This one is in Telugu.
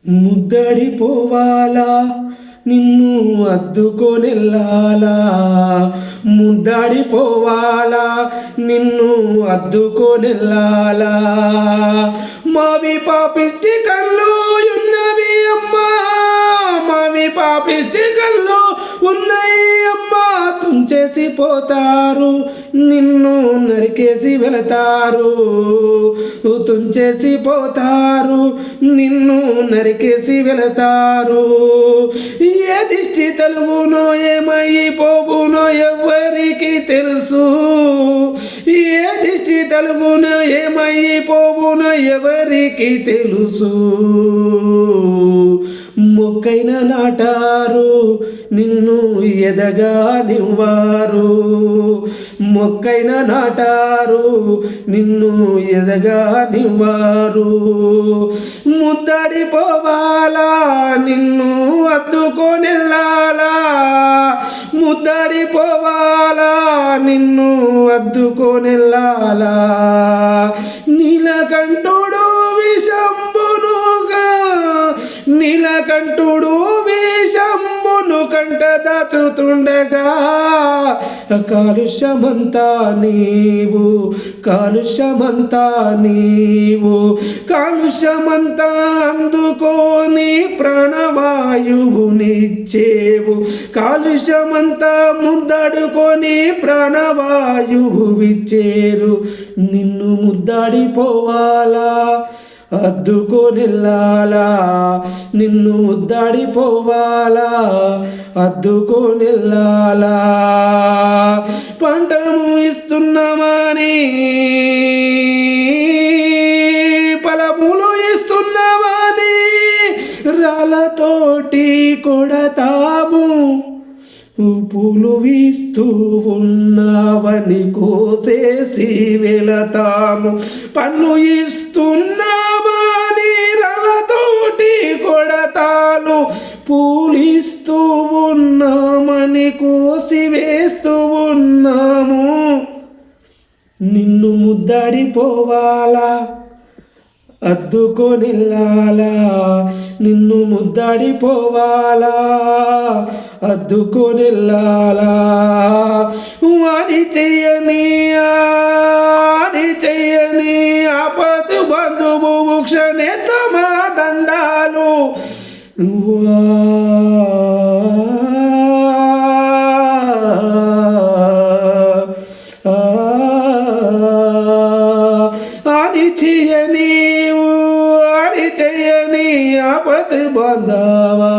ముద్దడిపోవాలా నిన్ను అద్దుకొనెల్లాలా, ముద్దడిపోవాలా నిన్ను అద్దుకొనెల్లాలా. మావి పాపిష్టి కళ్ళు ఉన్నవి అమ్మా, మావి పాపిష్టి కళ్ళు ఉన్నాయి అమ్మా, తుంచేసి పోతారు నిన్ను నరికేసి వెళతారు, తుంచేసి పోతారు నిన్ను నరికేసి వెళతారు. ఏ దిష్టి తలుగునో ఏమైపోవునో ఎవరికి తెలుసు, ఏ దిష్టి తలుగునో ఏమైపోవునో ఎవరికి తెలుసు. మొక్కైన నాటారు నిన్ను ఎదగానివ్వారు, మొక్కైన నాటారు నిన్ను ఎదగానివ్వారు. ముద్దడిపోవాలా నిన్ను అద్దుకొనెల్లాలా, ముద్దడిపోవాలా నిన్ను అద్దుకొనెల్లాలా. నీలకంఠుడు విషంబునుగా, నీలకంఠుడు విషంబును కంట దాచుతుండగా, కాలుష్యమంతా నీవు, కాలుష్యమంతా నీవు, కాలుష్యమంతా అందుకోని ప్రాణవాయువునిచ్చేవు, కాలుష్యమంతా ముద్దడుకొని ప్రాణవాయువువిచ్చేరు. నిన్ను ముద్దడిపోవాలా అద్దుకొనెల్లాలా, నిన్ను ముద్దడిపోవాలా అద్దుకొనెల్లాలా. పంటను ఇస్తున్నామని, ఫలములు ఇస్తున్నామని రాళ్ళతోటి కొడతాము, పూలు వీస్తూ ఉన్నావని కోసేసి వెళతాము. పళ్ళు ఇస్తున్నామని రాళ్ళతోటి కొడతాను, పూలిస్తూ ఉన్నామని కోసి వేస్తూ ఉన్నాము. నిన్ను ముద్దడిపోవాలా అద్దుకొనెల్లాలా, నిన్ను ముద్దడిపోవాలా అద్దుకొనెల్లాలా. వాడి చెయ్యని ఆడి చెయ్యని ఆపదు బంధువు క్షణే సమాదండాలు, ఆది చెయ్యని ఆపద బాంధవా.